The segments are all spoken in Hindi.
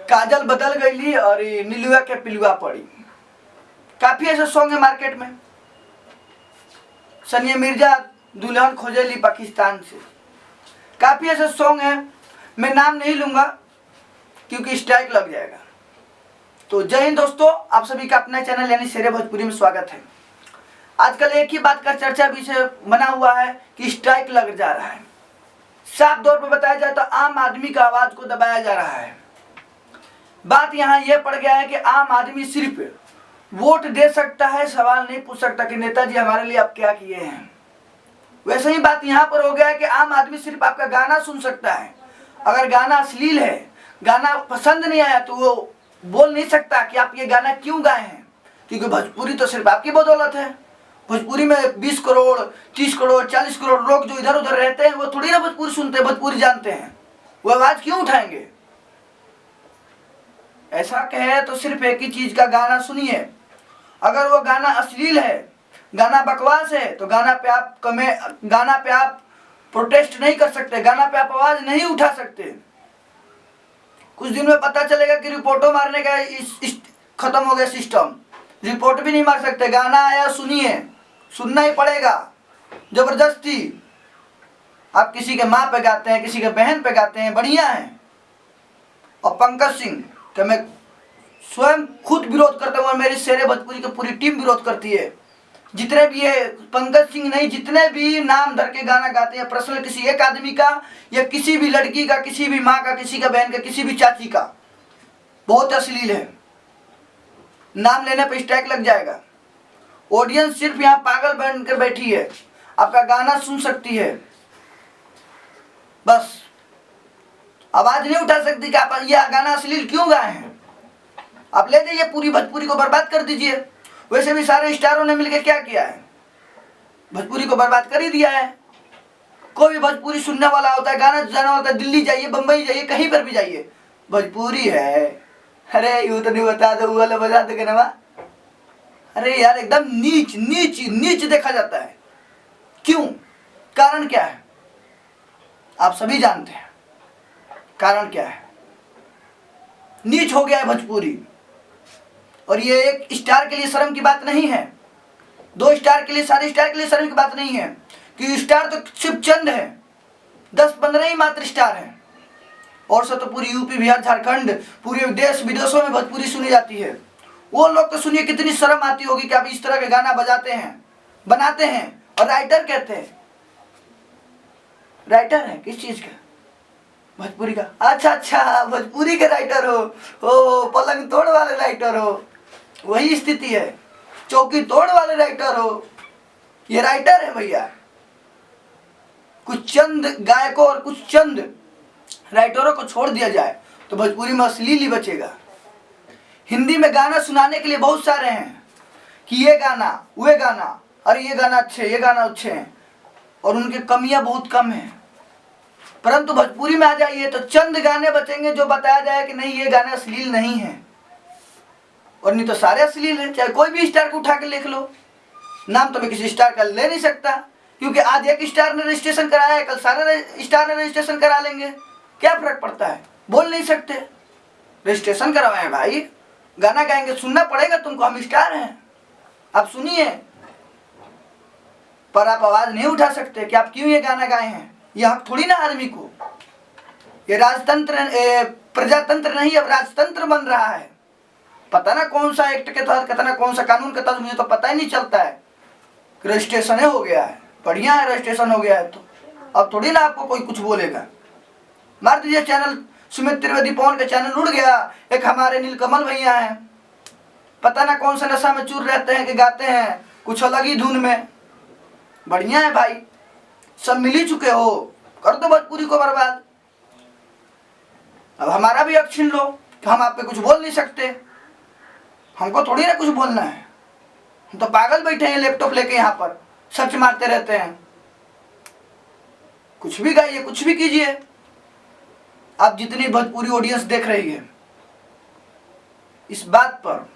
काजल बदल गईली और नीलुआ के पिलुआ पड़ी। काफी ऐसे सॉन्ग है मार्केट में। सनिया मिर्जा दुल्हन खोजेली पाकिस्तान से, काफी ऐसे सॉन्ग हैं। मैं नाम नहीं लूंगा क्योंकि स्ट्राइक लग जाएगा। तो जय हिंद दोस्तों, आप सभी का अपना चैनल यानी शेरे भोजपुरी में स्वागत है। आजकल एक ही बात का चर्चा विषय बना हुआ है कि स्ट्राइक लग जा रहा है। साफ तौर पर बताया जाए तो आम आदमी का आवाज को दबाया जा रहा है। बात यहाँ यह पड़ गया है कि आम आदमी सिर्फ वोट दे सकता है, सवाल नहीं पूछ सकता कि नेताजी हमारे लिए आप क्या किए हैं। वैसे ही बात यहाँ पर हो गया है कि आम आदमी सिर्फ आपका गाना सुन सकता है। अगर गाना अश्लील है, गाना पसंद नहीं आया तो वो बोल नहीं सकता कि आप ये गाना क्यों गाए हैं, क्योंकि भोजपुरी तो सिर्फ आपकी बदौलत है। भोजपुरी में 20 करोड़ 30 करोड़ 40 करोड़ लोग जो इधर उधर रहते हैं वो थोड़ी ना भोजपुरी सुनते हैं, भोजपुरी जानते हैं। वो आवाज क्यों उठाएंगे? ऐसा कहे तो सिर्फ एक ही चीज का गाना सुनिए। अगर वो गाना अश्लील है, गाना बकवास है, तो गाना पे आप प्रोटेस्ट नहीं कर सकते, गाना पे आप आवाज नहीं उठा सकते। कुछ दिन में पता चलेगा कि रिपोर्टों मारने का खत्म हो गया सिस्टम। रिपोर्ट भी नहीं मार सकते। गाना आया सुनिए, सुनना ही पड़ेगा जबरदस्ती। आप किसी के माँ पे गाते हैं, किसी के बहन पे गाते हैं, बढ़िया है। और पंकज सिंह कि मैं स्वयं खुद विरोध करता हूँ और मेरी शेरे भोजपुरी की पूरी टीम विरोध करती है। जितने भी ये पंकज सिंह नहीं, जितने भी नाम धर के गाना गाते हैं पर्सनल किसी एक आदमी का या किसी भी लड़की का, किसी भी माँ का, किसी का बहन का, किसी भी चाची का, बहुत अश्लील है। नाम लेने पर स्ट्राइक लग जाएगा। ऑडियंस सिर्फ यहाँ पागल बनकर बैठी है, आपका गाना सुन सकती है, बस आवाज नहीं उठा सकती कि आप ये गाना अश्लील क्यों गाए हैं। आप ले जाइए, पूरी भोजपुरी को बर्बाद कर दीजिए। वैसे भी सारे स्टारों ने मिलकर क्या किया है, भोजपुरी को बर्बाद कर ही दिया है। कोई भी भोजपुरी सुनने वाला होता है, गाना जाना होता है, दिल्ली जाइए, बंबई जाइए, कहीं पर भी जाइए, भोजपुरी है। अरे यूं तो नहीं बता दो, वाला बजा दे ना। अरे यार, एकदम नीच नीच नीच देखा जाता है। क्यों? कारण क्या है? आप सभी जानते हैं कारण क्या है। नीच हो गया है भोजपुरी। और ये एक स्टार के लिए शर्म की बात नहीं है, 2 स्टार के लिए, सारे स्टार के लिए शर्म की बात नहीं है, कि स्टार तो सिर्फ चंद है, 10-15 ही मात्र स्टार हैं। और सब तो पूरी यूपी बिहार झारखंड, पूरे देश विदेशों में भोजपुरी सुनी जाती है। वो लोग तो सुनिए कितनी शर्म आती होगी कि आप इस तरह के गाना बजाते हैं, बनाते हैं। और राइटर कहते हैं, राइटर है किस चीज का? भोजपुरी का। अच्छा, भोजपुरी के राइटर हो, पलंग तोड़ वाले राइटर हो। वही स्थिति है, चौकी तोड़ वाले राइटर हो। ये राइटर है भैया। कुछ चंद गायकों और कुछ चंद राइटरों को छोड़ दिया जाए तो भोजपुरी में अश्लील ही बचेगा। हिंदी में गाना सुनाने के लिए बहुत सारे हैं कि ये गाना, वे गाना, अरे ये गाना अच्छे, ये गाना अच्छे हैं, और उनकी कमियां बहुत कम हैं। परंतु भोजपुरी में आ जाइए तो चंद गाने बचेंगे जो बताया जाए कि नहीं ये गाने अश्लील नहीं है, और नहीं तो सारे अश्लील हैं। चाहे कोई भी स्टार को उठा के लिख लो, नाम तो मैं किसी स्टार का ले नहीं सकता, क्योंकि आज एक स्टार ने रजिस्ट्रेशन कराया है, कल सारे स्टार ने रजिस्ट्रेशन करा लेंगे, क्या फर्क पड़ता है? बोल नहीं सकते, रजिस्ट्रेशन करवाए भाई, गाना गाएंगे, सुनना पड़ेगा तुमको, हम स्टार हैं, आप सुनिए। पर आप आवाज नहीं उठा सकते कि आप क्यों ये गाना गाए हैं। ये हक थोड़ी ना आदमी को। ये राजतंत्र, प्रजातंत्र नहीं, अब राजतंत्र बन रहा है। पता ना कौन सा एक्ट के तहत, पता ना कौन सा कानून के तहत, मुझे तो पता ही नहीं चलता है। रजिस्ट्रेशन हो गया है, बढ़िया है, रजिस्ट्रेशन हो गया है तो अब थोड़ी ना आपको कोई कुछ बोलेगा। मार दीजिए चैनल, सुमित त्रिवेदी पवन का चैनल उड़ गया। एक हमारे नीलकमल भैया हैं, पता ना कौन सा नशा में चूर रहते हैं कि गाते हैं कुछ अलग ही धुन में। बढ़िया है भाई, सब मिल ही चुके हो, कर दो भोजपुरी को बर्बाद। अब हमारा भी हक छीन लो कि हम आप पे कुछ बोल नहीं सकते। हमको थोड़ी ना कुछ बोलना है, हम तो पागल बैठे हैं लैपटॉप लेके यहाँ पर, सर्च मारते रहते हैं। कुछ भी गाइए, कुछ भी कीजिए। आप जितनी भोजपुरी ऑडियंस देख रही है, इस बात पर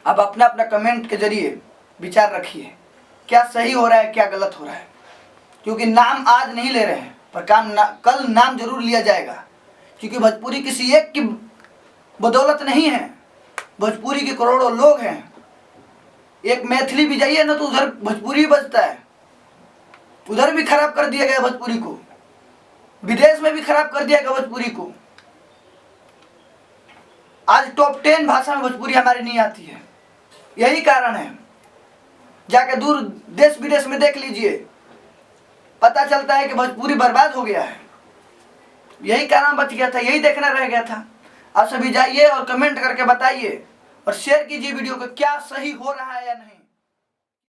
आप अपना अपना कमेंट के जरिए विचार रखिए, क्या सही हो रहा है, क्या गलत हो रहा है। क्योंकि नाम आज नहीं ले रहे हैं, पर कल नाम जरूर लिया जाएगा। क्योंकि भोजपुरी किसी एक की बदौलत नहीं है, भोजपुरी के करोड़ों लोग हैं। एक मैथिली भी जाइए ना तो उधर भोजपुरी बजता है, उधर भी खराब कर दिया गया भोजपुरी को, विदेश में भी खराब कर दिया गया भोजपुरी को। आज टॉप 10 भाषा में भोजपुरी हमारी नहीं आती है। यही कारण है, जाके दूर देश विदेश में देख लीजिए, पता चलता है कि भोजपुरी बर्बाद हो गया है। यही कारण बच गया था, यही देखना रह गया था। आप सभी जाइए और कमेंट करके बताइए और शेयर कीजिए वीडियो को, क्या सही हो रहा है या नहीं।